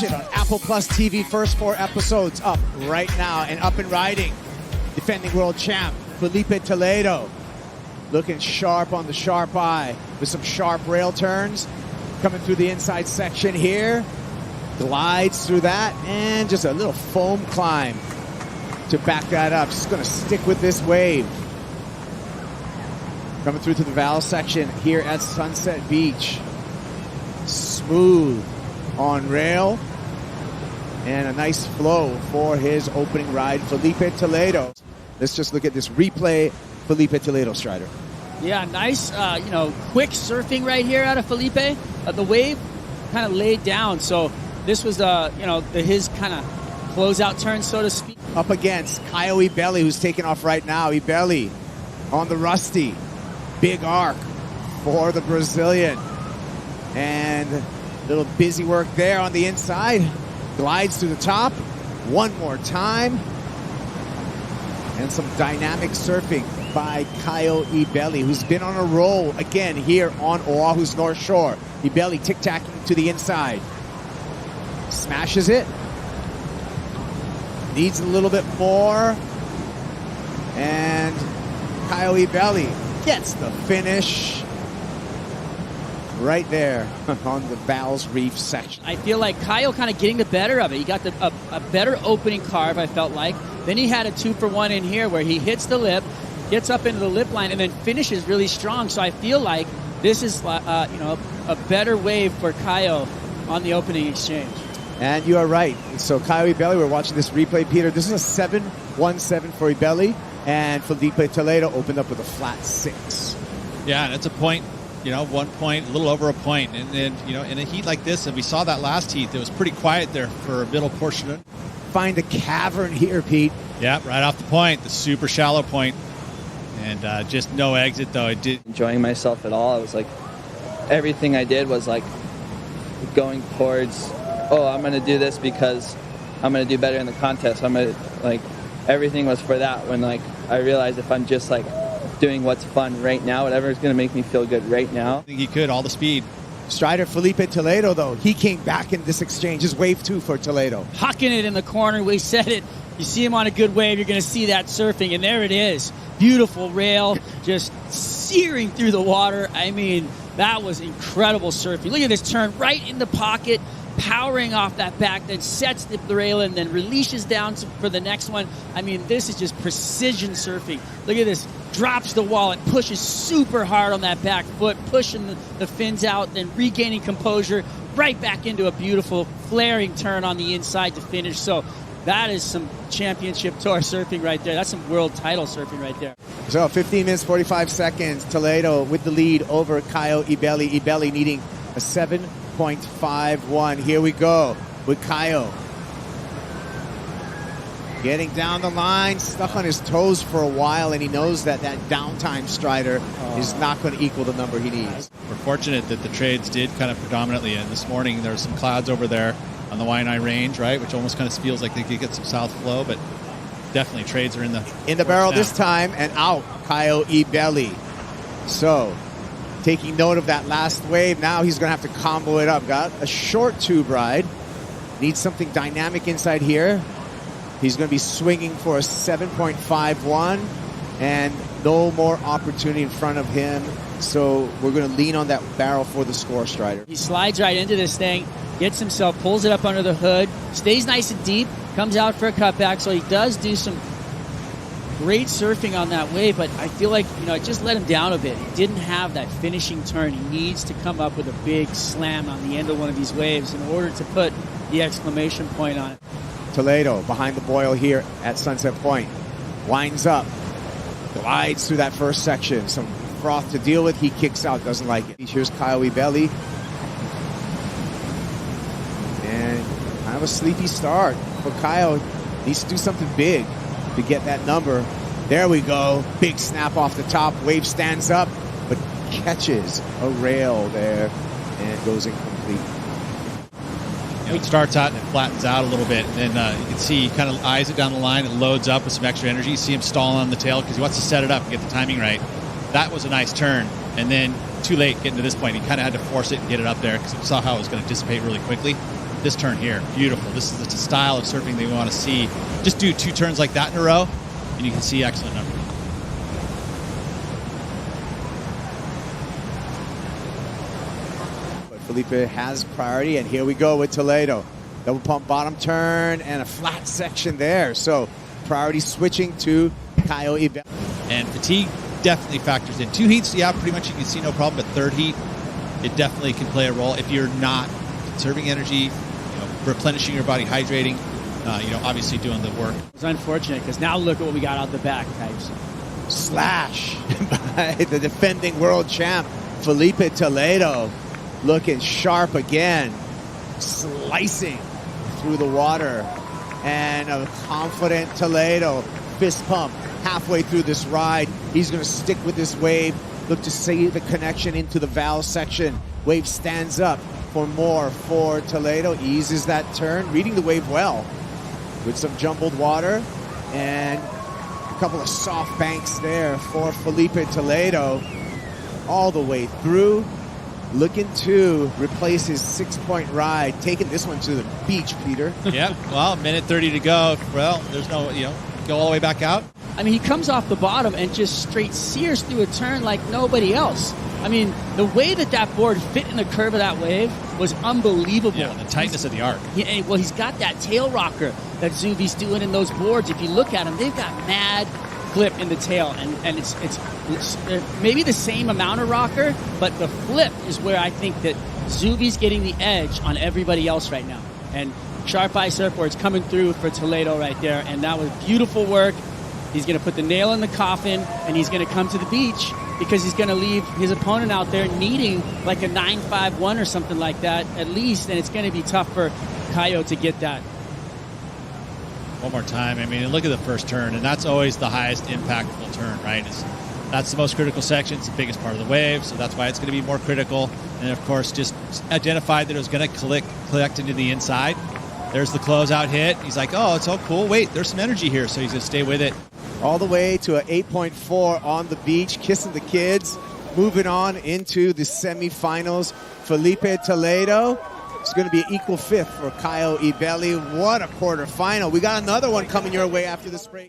Watch it on Apple Plus TV. First 4 episodes up right now and up and riding. Defending world champ Filipe Toledo. Looking sharp on the sharp eye with some sharp rail turns. Coming through the inside section here. Glides through that and just a little foam climb to back that up. Just going to stick with this wave. Coming through to the valve section here at Sunset Beach. Smooth on rail. And a nice flow for his opening ride, Filipe Toledo. Let's just look at this replay, Filipe Toledo, Strider. Yeah, nice, quick surfing right here out of Filipe. The wave kind of laid down, so this was, his kind of closeout turn, so to speak. Up against Caio Ibelli, who's taking off right now. Ibelli on the rusty. Big arc for the Brazilian. And a little busy work there on the inside. Glides to the top. One more time. And some dynamic surfing by Caio Ibelli, who's been on a roll again here on Oahu's North Shore. Ibelli tic-tacking to the inside. Smashes it. Needs a little bit more. And Caio Ibelli gets the finish right there on the Val's Reef section. I feel like Caio kind of getting the better of it. He got a better opening carve, I felt like. Then he had a 2-for-1 in here where he hits the lip, gets up into the lip line, and then finishes really strong. So I feel like this is a better wave for Caio on the opening exchange. And you are right. So Caio Ibelli, we're watching this replay, Peter. This is a 7-1-7 for Ibelli, and Filipe Toledo opened up with a flat 6. Yeah, and it's a point, 1 point, a little over a point. And then, in a heat like this, and we saw that last heat, it was pretty quiet there for a middle portion of it. Find a cavern here, Pete. Yeah, right off the point, the super shallow point. And just no exit, though. I did enjoying myself at all. I was like, everything I did was like going towards, I'm going to do this because I'm going to do better in the contest. Everything was for that. When I realized if I'm just doing what's fun right now, whatever is going to make me feel good right now. I think he could, all the speed. Strider Filipe Toledo, though, he came back in this exchange. Is wave 2 for Toledo. Hucking it in the corner. We said it. You see him on a good wave, you're going to see that surfing, and there it is. Beautiful rail, just searing through the water. I mean, that was incredible surfing. Look at this turn right in the pocket, powering off that back, then sets the rail and then releases down for the next one. I mean, this is just precision surfing. Look at this. Drops the wallet, pushes super hard on that back foot, pushing the fins out, then regaining composure, right back into a beautiful flaring turn on the inside to finish. So that is some championship tour surfing right there. That's some world title surfing right there. So 15 minutes, 45 seconds. Toledo with the lead over Caio Ibelli. Ibelli needing a 7.51. Here we go with Caio. Getting down the line, stuck on his toes for a while, and he knows that downtime Strider is not going to equal the number he needs. We're fortunate that the trades did kind of predominantly, and this morning there were some clouds over there on the Waianae Range, right, which almost kind of feels like they could get some south flow, but definitely trades are in the barrel now. This time, and out Caio Ibelli. So, taking note of that last wave, now he's going to have to combo it up. Got a short tube ride. Needs something dynamic inside here. He's going to be swinging for a 7.51 and no more opportunity in front of him. So we're going to lean on that barrel for the score, Strider. He slides right into this thing, gets himself, pulls it up under the hood, stays nice and deep, comes out for a cutback. So he does do some great surfing on that wave, but I feel like, it just let him down a bit. He didn't have that finishing turn. He needs to come up with a big slam on the end of one of these waves in order to put the exclamation point on it. Toledo behind the boil here at Sunset Point. Winds up. Glides through that first section. Some froth to deal with. He kicks out. Doesn't like it. Here's Caio Ibelli. And kind of a sleepy start for Caio. Needs to do something big to get that number. There we go. Big snap off the top. Wave stands up, but catches a rail there and goes incomplete. It starts out and it flattens out a little bit, and then you can see he kind of eyes it down the line. It loads up with some extra energy. You see him stalling on the tail because he wants to set it up and get the timing right. That was a nice turn, and then too late getting to this point. He kind of had to force it and get it up there because he saw how it was going to dissipate really quickly. this turn here, beautiful. This is the style of surfing that we want to see. Just do 2 turns like that in a row, and you can see excellent numbers. But Filipe has priority, and here we go with Toledo. Double pump bottom turn and a flat section there. So priority switching to Caio Ibelli. And fatigue definitely factors in. 2 heats, yeah, pretty much you can see no problem, but 3rd heat, it definitely can play a role if you're not conserving energy, replenishing your body, hydrating, obviously doing the work. It's unfortunate because now look at what we got out the back, types. Slash by the defending world champ, Filipe Toledo, looking sharp again, slicing through the water. And a confident Toledo, fist pump, halfway through this ride. He's going to stick with this wave, look to see the connection into the valve section. Wave stands up for more for Toledo, eases that turn, reading the wave well with some jumbled water and a couple of soft banks there for Filipe Toledo all the way through, looking to replace his 6-point ride, taking this one to the beach, Peter. Yeah, well, 1:30 to go. Well, there's no, go all the way back out. I mean, he comes off the bottom and just straight sears through a turn like nobody else. I mean, the way that board fit in the curve of that wave was unbelievable. Yeah, the tightness of the arc. Well, he's got that tail rocker that Zuvi's doing in those boards. If you look at them, they've got mad flip in the tail, and it's maybe the same amount of rocker, but the flip is where I think that Zuvi's getting the edge on everybody else right now. And Sharp Eye Surfboard's coming through for Toledo right there, and that was beautiful work. He's going to put the nail in the coffin, and he's going to come to the beach because he's going to leave his opponent out there needing like a 9.51 or something like that at least, and it's going to be tough for Caio to get that. One more time. I mean, look at the first turn, and that's always the highest impactful turn, right? That's the most critical section. It's the biggest part of the wave, so that's why it's going to be more critical. And, of course, just identified that it was going to collect into the inside. There's the closeout hit. He's like, oh, it's all cool. Wait, there's some energy here, so he's going to stay with it. All the way to an 8.4 on the beach, kissing the kids, moving on into the semifinals. Filipe Toledo is going to be an equal fifth for Caio Ibelli. What a quarterfinal. We got another one coming your way after this break.